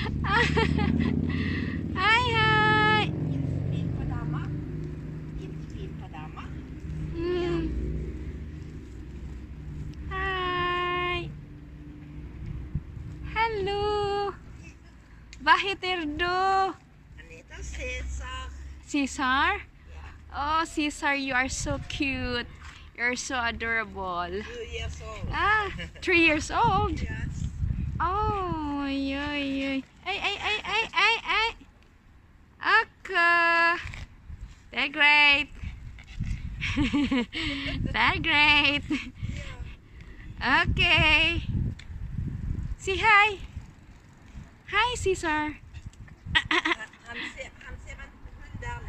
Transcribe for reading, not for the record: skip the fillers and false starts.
Hi, hi. Hi. Hello. Bakit Erdo? Anita, Cesar. Cesar? Oh, Cesar, you are so cute. You're so adorable. 2 years old. Ah, 3 years old. Yes. Oh, yoy. Ay. Okay. They're great. They're great. Okay. Say hi. Hi, Cesar. I'm sick.